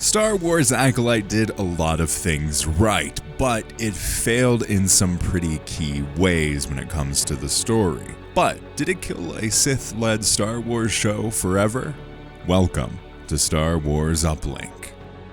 Star Wars Acolyte did a lot of things right, but it failed in some pretty key ways when it comes to the story. But did it kill a Sith-led Star Wars show forever? Welcome to Star Wars Uplink.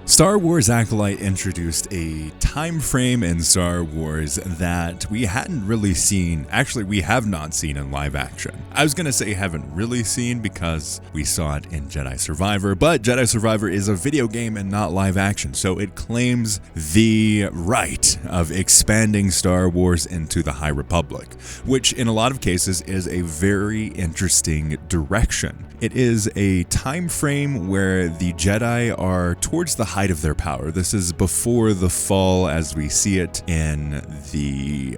Star Wars Acolyte introduced a time frame in Star Wars that we hadn't really seen. Actually, we have not seen in live action. I was going to say haven't really seen because we saw it in Jedi Survivor, but Jedi Survivor is a video game and not live action, so it claims the right of expanding Star Wars into the High Republic, which in a lot of cases is a very interesting direction. It is a time frame where the Jedi are towards the height of their power. This is before the fall as we see it in the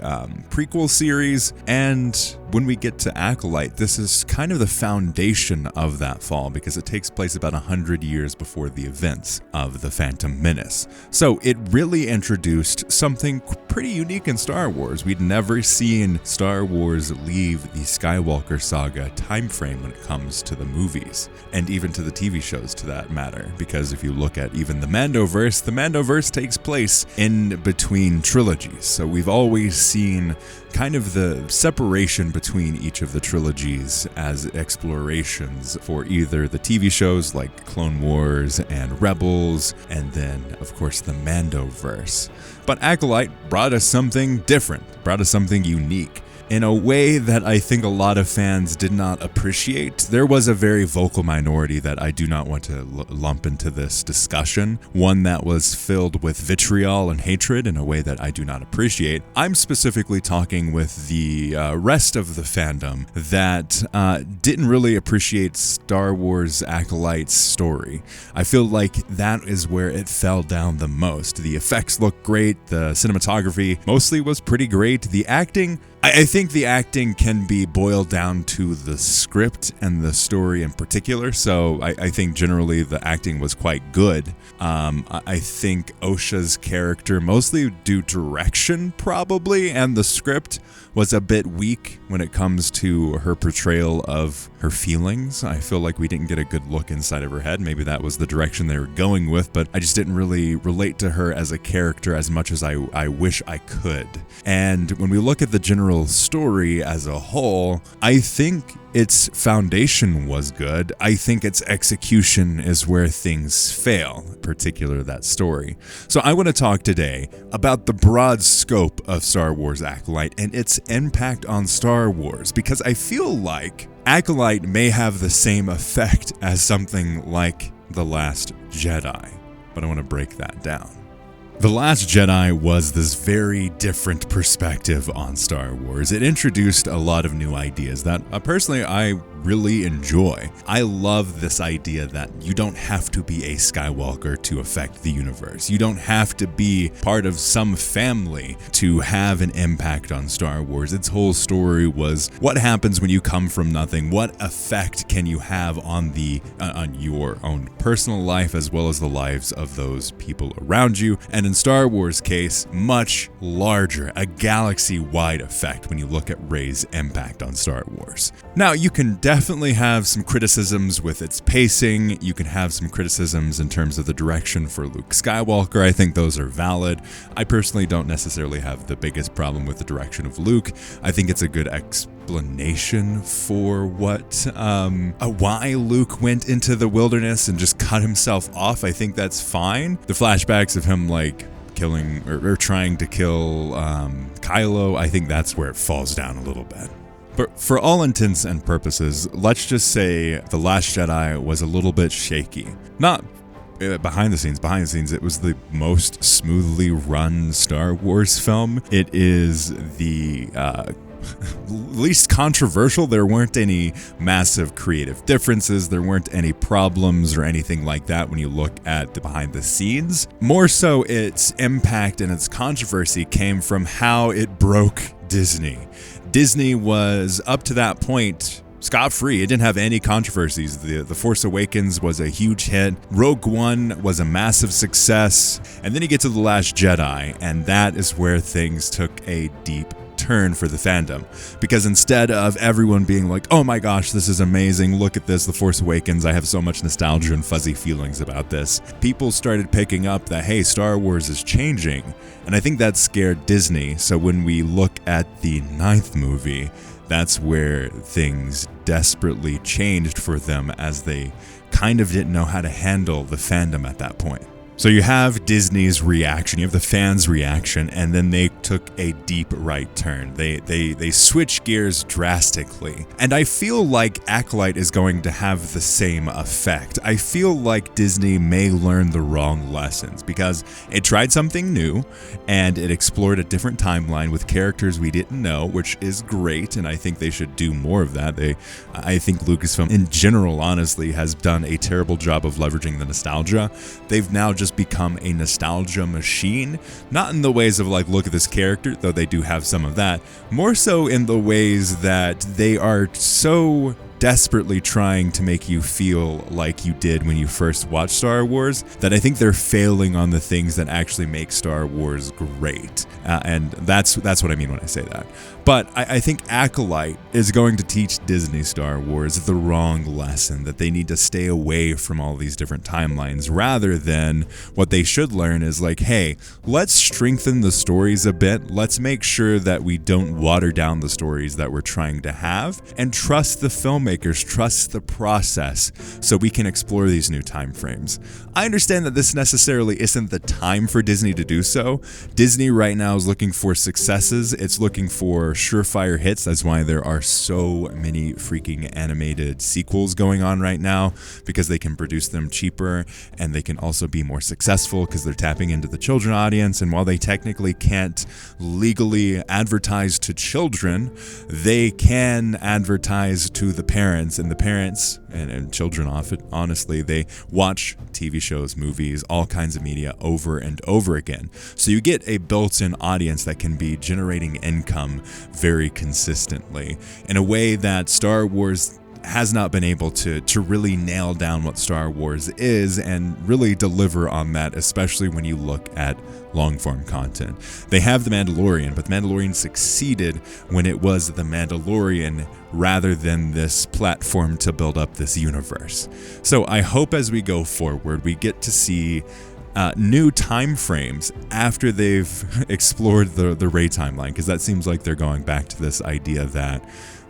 prequel series, and when we get to Acolyte, this is kind of the foundation of that fall because it takes place about 100 years before the events of The Phantom Menace. So it really introduced something pretty unique in Star Wars. We'd never seen Star Wars leave the Skywalker saga time frame when it comes to the movies, and even to the TV shows to that matter, because if you look at even the Mandoverse takes place in between trilogies. So we've always seen kind of the separation between each of the trilogies as explorations for either the TV shows like Clone Wars and Rebels, and then, of course, the Mandoverse. But Acolyte brought us something different, brought us something unique, in a way that I think a lot of fans did not appreciate. There was a very vocal minority that I do not want to lump into this discussion, one that was filled with vitriol and hatred in a way that I do not appreciate. I'm specifically talking with the rest of the fandom that didn't really appreciate Star Wars Acolyte's story. I feel like that is where it fell down the most. The effects look great, the cinematography mostly was pretty great, the acting, I think the acting can be boiled down to the script and the story in particular, so I think generally the acting was quite good. I think Osha's character, mostly due direction probably, and the script was a bit weak when it comes to her portrayal of her feelings. I feel like we didn't get a good look inside of her head. Maybe that was the direction they were going with, but I just didn't really relate to her as a character as much as I wish I could. And when we look at the general story as a whole, I think its foundation was good. I think its execution is where things fail, particularly that story. So I want to talk today about the broad scope of Star Wars Acolyte and its impact on Star Wars, because I feel like Acolyte may have the same effect as something like The Last Jedi, but I want to break that down. The Last Jedi was this very different perspective on Star Wars. It introduced a lot of new ideas that personally I really enjoy. I love this idea that you don't have to be a Skywalker to affect the universe. You don't have to be part of some family to have an impact on Star Wars. Its whole story was what happens when you come from nothing? What effect can you have on your own personal life as well as the lives of those people around you? And in Star Wars case, much larger, a galaxy-wide effect when you look at Rey's impact on Star Wars. Now, you can definitely have some criticisms with its pacing. You can have some criticisms in terms of the direction for Luke Skywalker. I think those are valid. I personally don't necessarily have the biggest problem with the direction of Luke. I think it's a good explanation for why Luke went into the wilderness and just cut himself off. I think that's fine. The flashbacks of him killing or trying to kill Kylo, I think that's where it falls down a little bit. But for all intents and purposes, let's just say The Last Jedi was a little bit shaky. Not behind the scenes, it was the most smoothly run Star Wars film. It is the least controversial. There weren't any massive creative differences. There weren't any problems or anything like that when you look at the behind the scenes. More so, its impact and its controversy came from how it broke Disney. Disney was, up to that point, scot-free. It didn't have any controversies. The Force Awakens was a huge hit. Rogue One was a massive success. And then you get to The Last Jedi, and that is where things took a deep turn for the fandom, because instead of everyone being like, oh my gosh, this is amazing, look at this, The Force Awakens, I have so much nostalgia and fuzzy feelings about this, people started picking up that, hey, Star Wars is changing, and I think that scared Disney. So when we look at the 9th movie, that's where things desperately changed for them, as they kind of didn't know how to handle the fandom at that point. So you have Disney's reaction, you have the fans' reaction, and then they took a deep right turn. They switch gears drastically. And I feel like Acolyte is going to have the same effect. I feel like Disney may learn the wrong lessons, because it tried something new and it explored a different timeline with characters we didn't know, which is great, and I think they should do more of that. I think Lucasfilm in general, honestly, has done a terrible job of leveraging the nostalgia. They've now just become a nostalgia machine, not in the ways of like, look at this character, though they do have some of that, more so in the ways that they are so desperately trying to make you feel like you did when you first watched Star Wars, that I think they're failing on the things that actually make Star Wars great. And that's what I mean when I say that. But I think Acolyte is going to teach Disney Star Wars the wrong lesson, that they need to stay away from all these different timelines, rather than what they should learn is like, hey, let's strengthen the stories a bit. Let's make sure that we don't water down the stories that we're trying to have, and trust the filmmakers, trust the process, so we can explore these new time frames. I understand that this necessarily isn't the time for Disney to do so. Disney right now is looking for successes. It's looking for surefire hits. That's why there are so many freaking animated sequels going on right now, because they can produce them cheaper, and they can also be more successful because they're tapping into the children audience. And while they technically can't legally advertise to children, they can advertise to the parents, and the parents and children often, honestly, they watch TV shows, movies, all kinds of media over and over again. So you get a built-in audience that can be generating income very consistently in a way that Star Wars has not been able to really nail down what Star Wars is and really deliver on that, especially when you look at long-form content. They have The Mandalorian, but The Mandalorian succeeded when it was The Mandalorian rather than this platform to build up this universe. So I hope as we go forward, we get to see new time frames after they've explored the Rey timeline, because that seems like they're going back to this idea that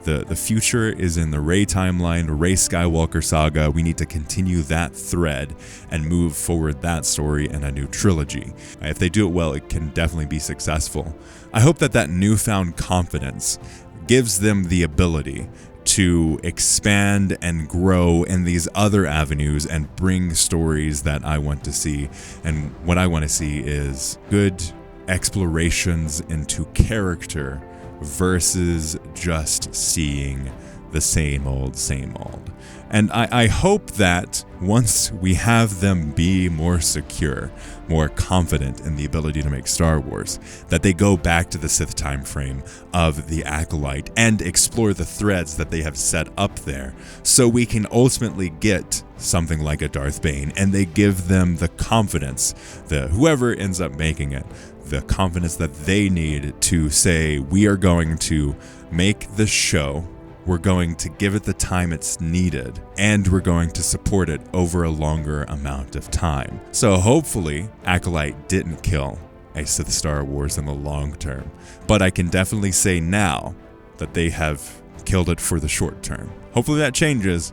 the future is in the Rey timeline, Rey Skywalker saga. We need to continue that thread and move forward that story in a new trilogy. If they do it well, it can definitely be successful. I hope that newfound confidence gives them the ability to expand and grow in these other avenues and bring stories that I want to see. And what I want to see is good explorations into character versus just seeing the same old. And I hope that once we have them be more secure, more confident in the ability to make Star Wars, that they go back to the Sith time frame of the Acolyte and explore the threads that they have set up there, so we can ultimately get something like a Darth Bane, and they give them the confidence, whoever ends up making it, the confidence that they need to say, we are going to make the show, we're going to give it the time it's needed, and we're going to support it over a longer amount of time. So hopefully Acolyte didn't kill a Sith Star Wars in the long term, but I can definitely say now that they have killed it for the short term. Hopefully that changes,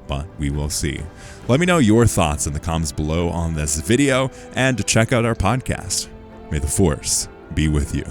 but we will see. Let me know your thoughts in the comments below on this video, and check out our podcast. May the Force be with you.